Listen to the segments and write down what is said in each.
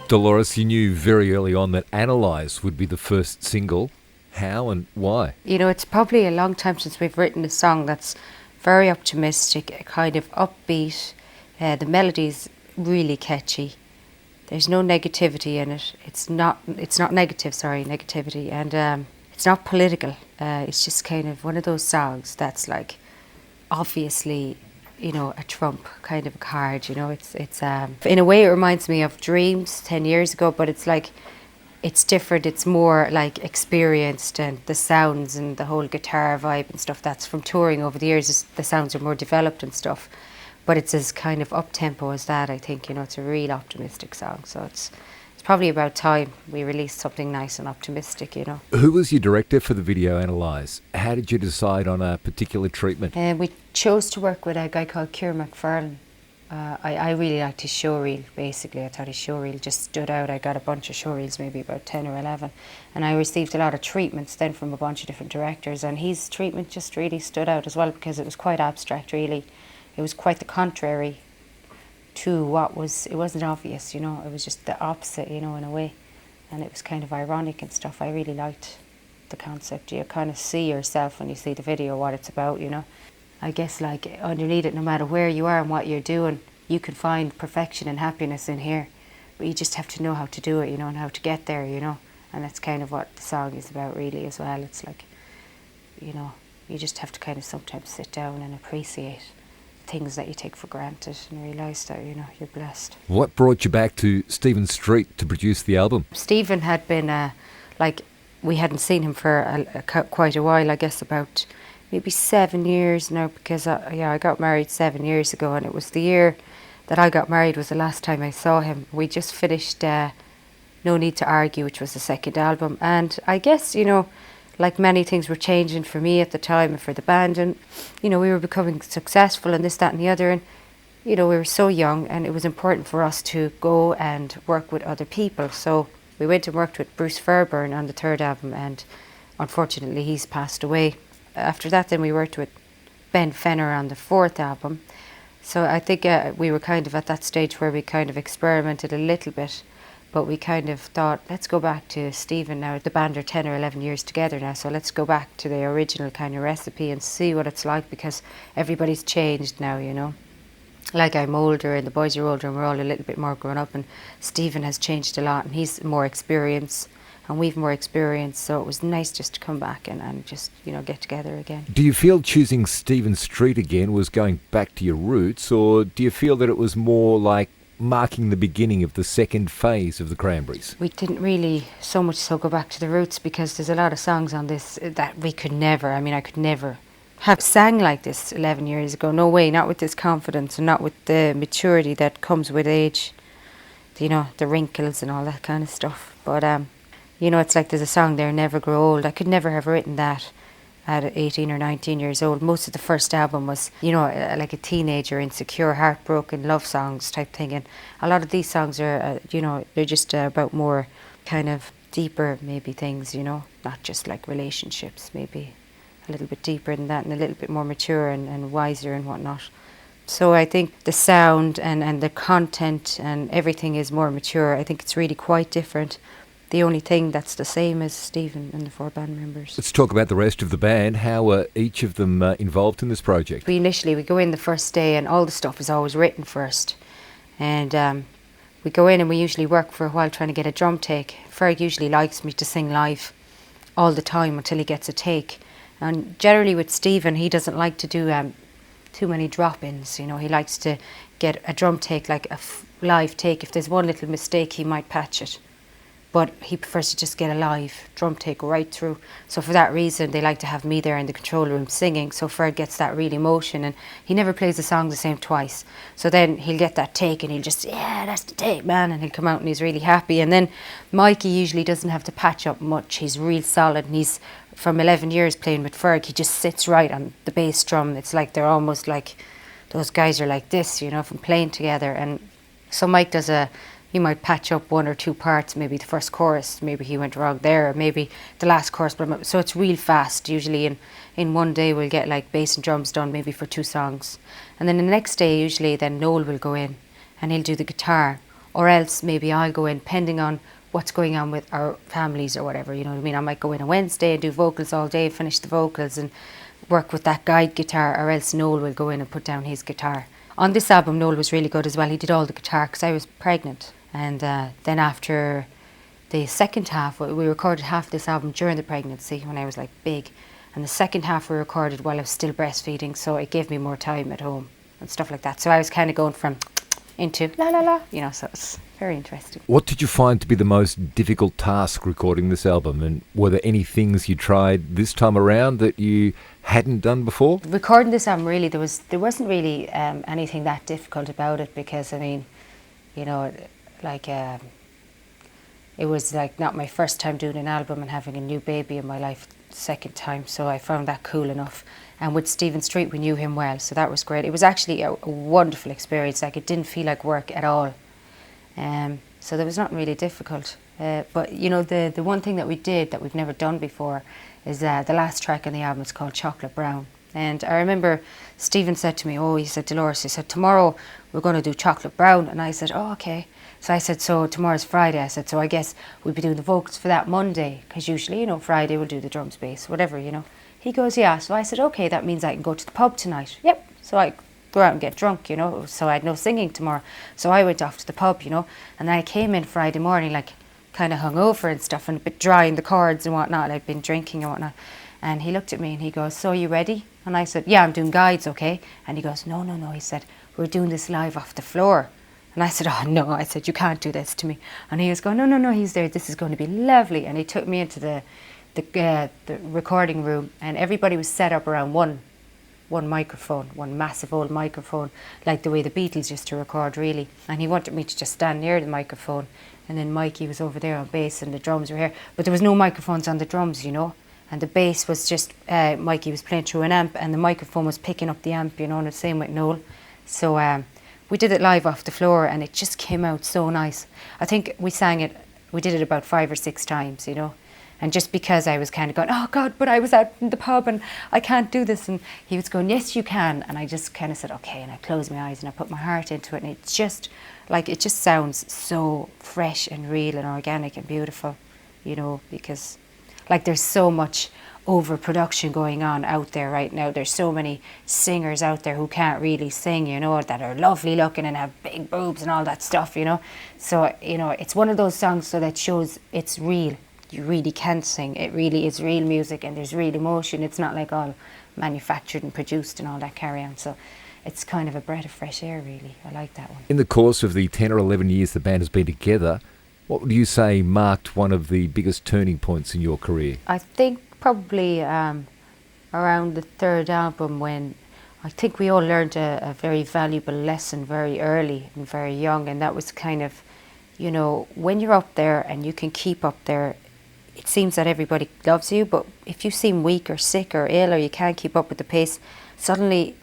Dolores, you knew very early on that Analyze would be the first single. How and why? You know, it's probably a long time since we've written a song that's very optimistic, kind of upbeat. The melody's really catchy. There's no negativity in it. It's not negative, negativity. And it's not political. It's just kind of one of those songs that's like, obviously, you know, a Trump kind of a card, you know. It's in a way it reminds me of Dreams 10 years ago, but it's like, it's different. It's more like experienced, and the sounds and the whole guitar vibe and stuff that's from touring over the years, the sounds are more developed and stuff. But it's as kind of up-tempo as that, I think, you know. It's a real optimistic song, so it's probably about time we released something nice and optimistic, you know. Who was your director for the video Analyze? How did you decide on a particular treatment? We chose to work with a guy called Kieran McFarlane. I really liked his showreel, basically. I thought his showreel just stood out. I got a bunch of showreels, maybe about 10 or 11, and I received a lot of treatments then from a bunch of different directors, and his treatment just really stood out as well, because it was quite abstract, really. It was quite the contrary to what was, it wasn't obvious, you know. It was just the opposite, you know, in a way, and it was kind of ironic and stuff. I really liked the concept. You kind of see yourself when you see the video what it's about, you know. I guess, like, underneath it, no matter where you are and what you're doing, you can find perfection and happiness in here, but you just have to know how to do it, you know, and how to get there, you know. And that's kind of what the song is about, really, as well. It's like, you know, you just have to kind of sometimes sit down and appreciate things that you take for granted and realise that, you know, you're blessed. What brought you back to Stephen Street to produce the album? Stephen had been, like, we hadn't seen him for quite a while, I guess about maybe 7 years now, because I got married 7 years ago, and it was the year that I got married was the last time I saw him. We just finished No Need to Argue, which was the second album, and I guess, you know, like many things were changing for me at the time and for the band, and, you know, we were becoming successful and this, that and the other, and, you know, we were so young, and it was important for us to go and work with other people. So we went and worked with Bruce Fairbairn on the third album, and unfortunately he's passed away. After that, then we worked with Ben Fenner on the fourth album. So I think we were kind of at that stage where we kind of experimented a little bit, but we kind of thought, let's go back to Stephen now. The band are 10 or 11 years together now, so let's go back to the original kind of recipe and see what it's like, because everybody's changed now, you know. Like, I'm older and the boys are older and we're all a little bit more grown up, and Stephen has changed a lot and he's more experienced and we've more experience, so it was nice just to come back and just, you know, get together again. Do you feel choosing Stephen Street again was going back to your roots, or do you feel that it was more like marking the beginning of the second phase of the Cranberries? We didn't really so much so go back to the roots, because there's a lot of songs on this that we could never, I mean, I could never have sang like this 11 years ago. No way, not with this confidence and not with the maturity that comes with age, you know, the wrinkles and all that kind of stuff. But you know, it's like there's a song there, Never Grow Old. I could never have written that at 18 or 19 years old. Most of the first album was, you know, like a teenager, insecure, heartbroken, love songs type thing. And a lot of these songs are, you know, they're just about more kind of deeper maybe things, you know, not just like relationships, maybe a little bit deeper than that and a little bit more mature and wiser and whatnot. So I think the sound and the content and everything is more mature. I think it's really quite different. The only thing that's the same is Stephen and the four band members. Let's talk about the rest of the band. How are each of them involved in this project? We go in the first day and all the stuff is always written first. And we go in and we usually work for a while trying to get a drum take. Ferg usually likes me to sing live all the time until he gets a take. And generally with Stephen, he doesn't like to do too many drop-ins. You know, he likes to get a drum take, like a live take. If there's one little mistake, he might patch it. But he prefers to just get a live drum take right through. So for that reason, they like to have me there in the control room singing. So Fred gets that real emotion, and he never plays the song the same twice. So then he'll get that take and he'll just, yeah, that's the take, man. And he'll come out and he's really happy. And then Mikey usually doesn't have to patch up much. He's real solid, and he's from 11 years playing with Ferg. He just sits right on the bass drum. It's like they're almost like, those guys are like this, you know, from playing together. And so Mike does he might patch up one or two parts, maybe the first chorus, maybe he went wrong there, or maybe the last chorus. But so it's real fast. Usually in one day we'll get like bass and drums done maybe for 2 songs. And then the next day usually then Noel will go in and he'll do the guitar. or else maybe I'll go in, depending on what's going on with our families or whatever, you know what I mean. I might go in on Wednesday and do vocals all day, finish the vocals and work with that guide guitar, or else Noel will go in and put down his guitar. On this album, Noel was really good as well. He did all the guitar because I was pregnant. And then after the second half, we recorded half this album during the pregnancy when I was like big. And the second half we recorded while I was still breastfeeding, so it gave me more time at home and stuff like that. So I was kind of going from into la la la, you know, so it's very interesting. What did you find to be the most difficult task recording this album? And were there any things you tried this time around that you hadn't done before? Recording this album, really, there wasn't really anything that difficult about it, because I mean, you know, like it was like not my first time doing an album and having a new baby in my life, second time, so I found that cool enough. And with Stephen Street, we knew him well, so that was great. It was actually a wonderful experience. Like, it didn't feel like work at all. So there was nothing really difficult. But you know, the one thing that we did that we've never done before is the last track on the album is called Chocolate Brown. And I remember Stephen said to me, he said, Dolores, he said, tomorrow we're going to do Chocolate Brown. And I said, oh, okay. So I said, so tomorrow's Friday. I said, so I guess we'll be doing the vocals for that Monday, because usually, you know, Friday we'll do the drums, bass, whatever, you know. He goes, yeah. So I said, okay, that means I can go to the pub tonight. Yep. So I go out and get drunk, you know. So I had no singing tomorrow. So I went off to the pub, you know. And then I came in Friday morning, like, kind of hungover and stuff, and a bit dry in the chords and whatnot. I'd been drinking and whatnot. And he looked at me and he goes, so are you ready? And I said, yeah, I'm doing guides, okay. And he goes, no. He said, we're doing this live off the floor. And I said, oh no. I said, you can't do this to me. And he was going, no, he's there. This is going to be lovely. And he took me into the recording room, and everybody was set up around one microphone, one massive old microphone, like the way the Beatles used to record, really. And he wanted me to just stand near the microphone, and then Mikey was over there on bass and the drums were here, but there was no microphones on the drums, you know. And the bass was just Mikey was playing through an amp, and the microphone was picking up the amp, you know. And the same with Noel. So we did it live off the floor, and it just came out so nice. I think we did it about 5 or 6 times, you know. And just because I was kind of going, oh God, but I was out in the pub and I can't do this. And he was going, yes, you can. And I just kind of said, okay. And I closed my eyes and I put my heart into it. And it just sounds so fresh and real and organic and beautiful, you know, because like there's so much overproduction going on out there right now. There's so many singers out there who can't really sing, you know, that are lovely looking and have big boobs and all that stuff, you know. So, you know, it's one of those songs so that shows it's real. You really can sing. It really is real music, and there's real emotion. It's not like all manufactured and produced and all that carry on. So it's kind of a breath of fresh air, really. I like that one. In the course of the 10 or 11 years the band has been together, what would you say marked one of the biggest turning points in your career? I think probably around the third album, when I think we all learned a very valuable lesson very early and very young, and that was kind of, you know, when you're up there and you can keep up there, it seems that everybody loves you, but if you seem weak or sick or ill or you can't keep up with the pace, suddenly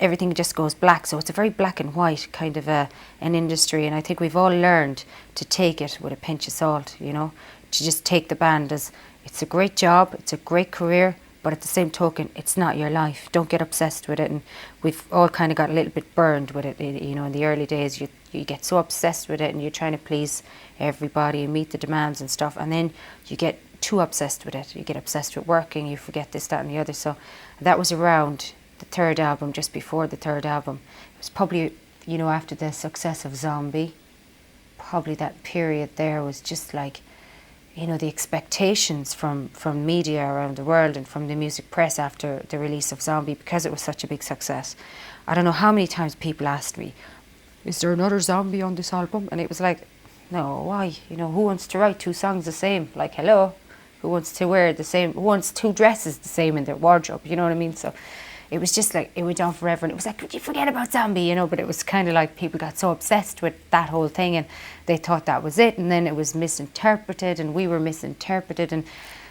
everything just goes black. So it's a very black and white kind of an industry, and I think we've all learned to take it with a pinch of salt, you know, to just take the band as it's a great job, it's a great career, but at the same token, it's not your life. Don't get obsessed with it. And we've all kind of got a little bit burned with it, you know. In the early days, you get so obsessed with it and you're trying to please everybody and meet the demands and stuff, and then you get too obsessed with it. You get obsessed with working, you forget this, that and the other. So that was around the third album, just before the third album. It was probably, you know, after the success of Zombie, probably that period there was just like, you know, the expectations from media around the world and from the music press after the release of Zombie, because it was such a big success. I don't know how many times people asked me, is there another Zombie on this album? And it was like, no, why? You know, who wants to write 2 songs the same? Like, hello? Who wants to wear the same? Who wants 2 dresses the same in their wardrobe? You know what I mean? So it was just like, it went on forever, and it was like, could you forget about Zombie, you know? But it was kind of like people got so obsessed with that whole thing, and they thought that was it, and then it was misinterpreted, and we were misinterpreted, and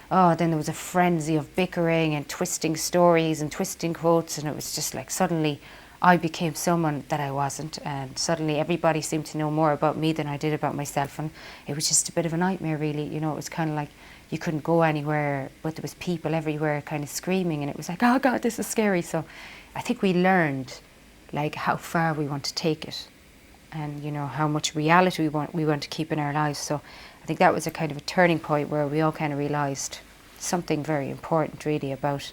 then there was a frenzy of bickering and twisting stories and twisting quotes, and it was just like suddenly I became someone that I wasn't, and suddenly everybody seemed to know more about me than I did about myself, and it was just a bit of a nightmare, really. You know, it was kind of like you couldn't go anywhere, but there was people everywhere kind of screaming, and it was like, oh God, this is scary. So I think we learned like how far we want to take it, and you know how much reality we want to keep in our lives. So I think that was a kind of a turning point where we all kind of realised something very important really about,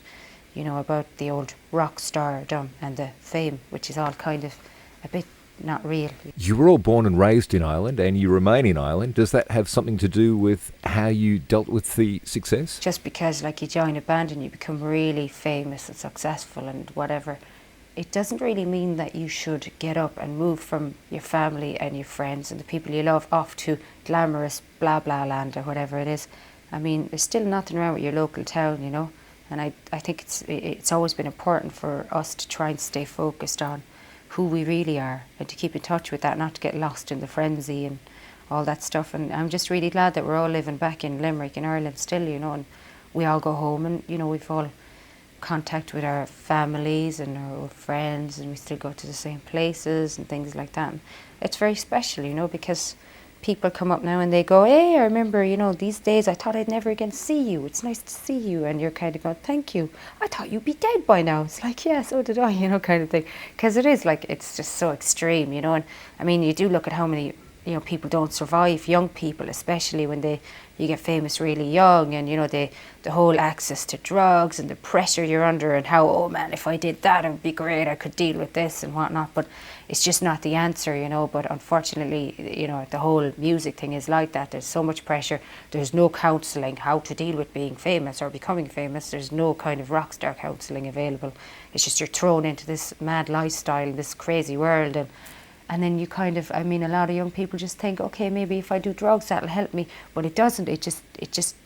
you know, about the old rock stardom and the fame, which is all kind of a bit not real. You were all born and raised in Ireland, and you remain in Ireland. Does that have something to do with how you dealt with the success? Just because like you join a band and you become really famous and successful and whatever, it doesn't really mean that you should get up and move from your family and your friends and the people you love off to glamorous blah blah land or whatever it is. I mean, there's still nothing wrong with your local town, you know, and I think it's always been important for us to try and stay focused on who we really are and to keep in touch with that, not to get lost in the frenzy and all that stuff. And I'm just really glad that we're all living back in Limerick in Ireland still, you know, and we all go home and, you know, we've all contact with our families and our friends, and we still go to the same places and things like that. And it's very special, you know, because people come up now and they go, hey, I remember, you know, these days I thought I'd never again see you. It's nice to see you. And you're kind of going, thank you. I thought you'd be dead by now. It's like, yeah, so did I, you know, kind of thing. Because it is like, it's just so extreme, you know. And I mean, you do look at how many, you know, people don't survive, young people, especially when you get famous really young, and you know the whole access to drugs and the pressure you're under, and how, oh man, if I did that it would be great, I could deal with this and whatnot. But it's just not the answer, you know. But unfortunately, you know, the whole music thing is like that. There's so much pressure. There's no counselling how to deal with being famous or becoming famous. There's no kind of rock star counselling available. It's just you're thrown into this mad lifestyle, this crazy world, and then you kind of, I mean, a lot of young people just think, okay, maybe if I do drugs that'll help me, but it doesn't. It just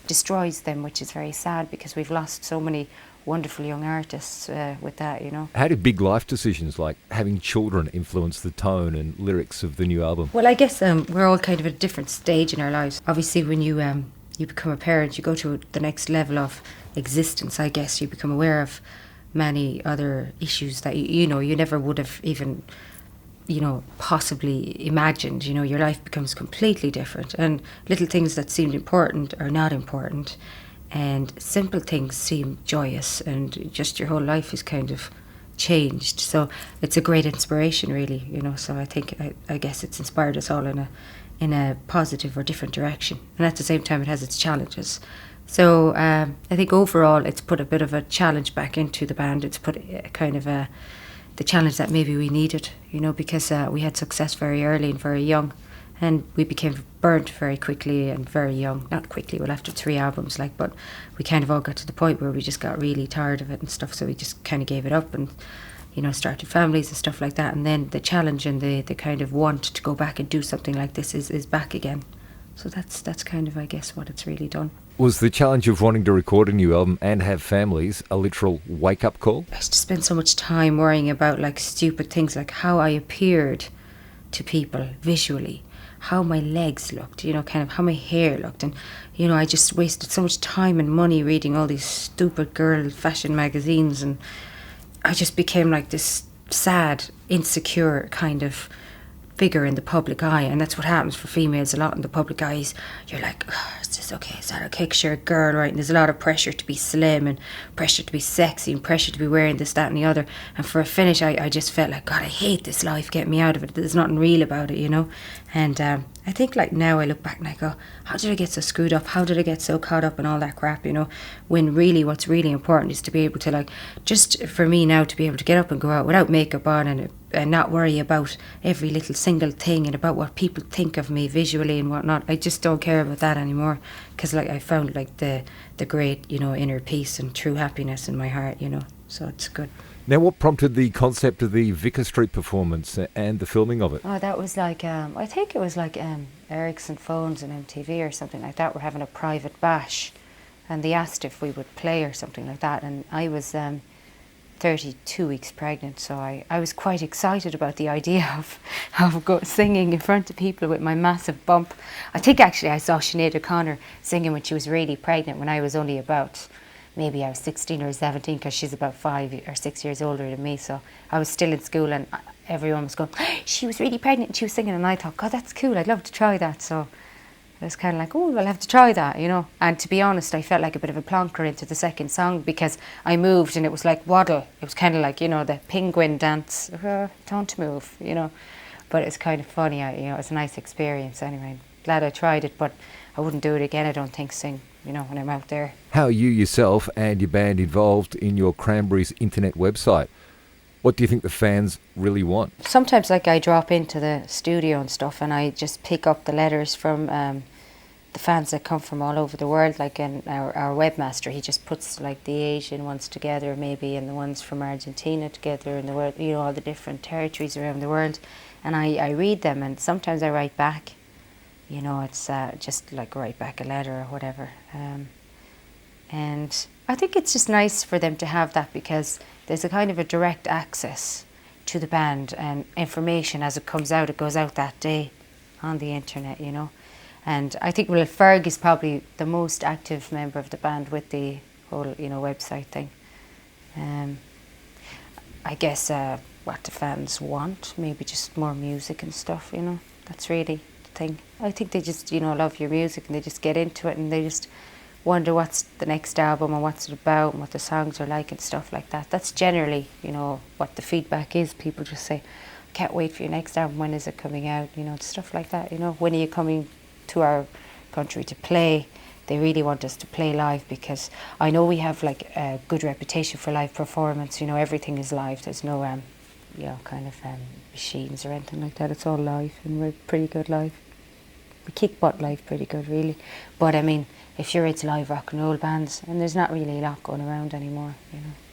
destroys them, which is very sad because we've lost so many wonderful young artists with that, you know. How do big life decisions like having children influence the tone and lyrics of the new album? Well, I guess we're all kind of at a different stage in our lives. Obviously, when you become a parent, you go to the next level of existence, I guess. You become aware of many other issues that, you know, you never would have even, you know, possibly imagined. You know, your life becomes completely different, and little things that seemed important are not important, and simple things seem joyous, and just your whole life is kind of changed. So it's a great inspiration, really, you know. So I think I guess it's inspired us all in a positive or different direction, and at the same time it has its challenges. So I think overall it's put a bit of a challenge back into the band. It's put a kind of the challenge that maybe we needed, you know, because we had success very early and very young, and we became burnt very quickly and very young. Not quickly, well, after 3 albums, like, but we kind of all got to the point where we just got really tired of it and stuff, so we just kind of gave it up and, you know, started families and stuff like that. And then the challenge and the kind of want to go back and do something like this is back again. So that's kind of, I guess, what it's really done. Was the challenge of wanting to record a new album and have families a literal wake-up call? I used to spend so much time worrying about like stupid things, like how I appeared to people visually, how my legs looked, you know, kind of how my hair looked. And, you know, I just wasted so much time and money reading all these stupid girl fashion magazines, and I just became like this sad, insecure kind of figure in the public eye. And that's what happens for females a lot in the public eyes. You're like, oh, is this okay, is that okay, 'cause you're a girl, right? And there's a lot of pressure to be slim and pressure to be sexy and pressure to be wearing this, that and the other. And for a finish, I just felt like, God, I hate this life, get me out of it. There's nothing real about it, you know. And I think like now I look back and I go, how did I get so screwed up? How did I get so caught up in all that crap, you know? When really what's really important is to be able to, like, just for me now, to be able to get up and go out without makeup on and not worry about every little single thing and about what people think of me visually and whatnot. I just don't care about that anymore, because like I found like the great, you know, inner peace and true happiness in my heart, you know. So it's good. Now, what prompted the concept of the Vicar Street performance and the filming of it? Oh, that was like, I think it was like Ericsson Phones and MTV or something like that were having a private bash, and they asked if we would play or something like that. And I was 32 weeks pregnant, so I was quite excited about the idea of singing in front of people with my massive bump. I think actually I saw Sinead O'Connor singing when she was really pregnant, when I was only about, maybe I was 16 or 17, because she's about 5 or 6 years older than me. So I was still in school and everyone was going, she was really pregnant and she was singing, and I thought, God, that's cool, I'd love to try that. So I was kind of like, oh, I'll have to try that, you know. And to be honest, I felt like a bit of a plonker into the second song, because I moved and it was like waddle. It was kind of like, you know, the penguin dance, don't move, you know. But it's kind of funny. It's a nice experience anyway. Glad I tried it, but I wouldn't do it again. I don't think sing. When I'm out there. How are you yourself and your band involved in your Cranberries internet website? What do you think the fans really want? Sometimes, I drop into the studio and stuff, and I just pick up the letters from the fans that come from all over the world. Like our webmaster, he just puts the Asian ones together, maybe, and the ones from Argentina together, and the world, all the different territories around the world. And I read them, and sometimes I write back. It's just write back a letter or whatever. And I think it's just nice for them to have that, because there's a kind of a direct access to the band, and information as it comes out, it goes out that day on the internet, And I think, Ferg is probably the most active member of the band with the whole, website thing. I guess what the fans want, maybe just more music and stuff, That's really the thing. I think they just, love your music, and they just get into it, and they just wonder what's the next album and what's it about and what the songs are like and stuff like that. That's generally, what the feedback is. People just say, can't wait for your next album, when is it coming out, stuff like that, when are you coming to our country to play. They really want us to play live, because I know we have a good reputation for live performance. Everything is live. There's no machines or anything like that. It's all live, and we're pretty good live. We kick butt live pretty good, really. But I mean, if you're into live rock and roll bands, and there's not really a lot going around anymore,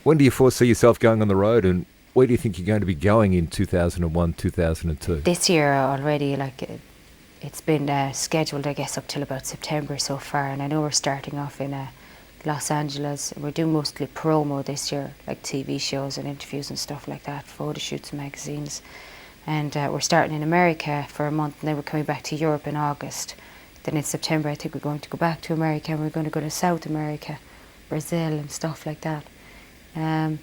When do you foresee yourself going on the road, and where do you think you're going to be going in 2001, 2002? This year already, it's been scheduled, I guess, up till about September so far, and I know we're starting off in Los Angeles. We're doing mostly promo this year, like TV shows and interviews and stuff like that, photo shoots and magazines. And we're starting in America for a month, and then we're coming back to Europe in August. Then in September, I think we're going to go back to America, and we're going to go to South America, Brazil and stuff like that. And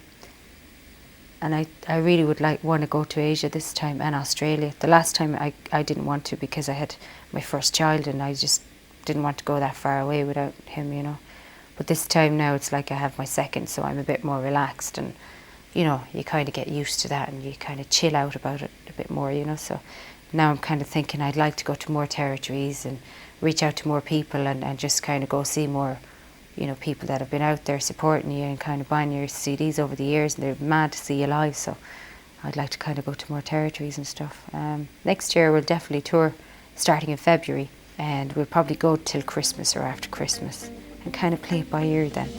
I really would want to go to Asia this time, and Australia. The last time I didn't want to, because I had my first child, and I just didn't want to go that far away without him, But this time now, it's like I have my second, so I'm a bit more relaxed, and you kind of get used to that, and you kind of chill out about it a bit more, So now I'm kind of thinking I'd like to go to more territories and reach out to more people, and just kind of go see more, people that have been out there supporting you and kind of buying your CDs over the years, and they're mad to see you live. So I'd like to kind of go to more territories and stuff. Next year we'll definitely tour starting in February, and we'll probably go till Christmas or after Christmas, and kind of play it by ear then.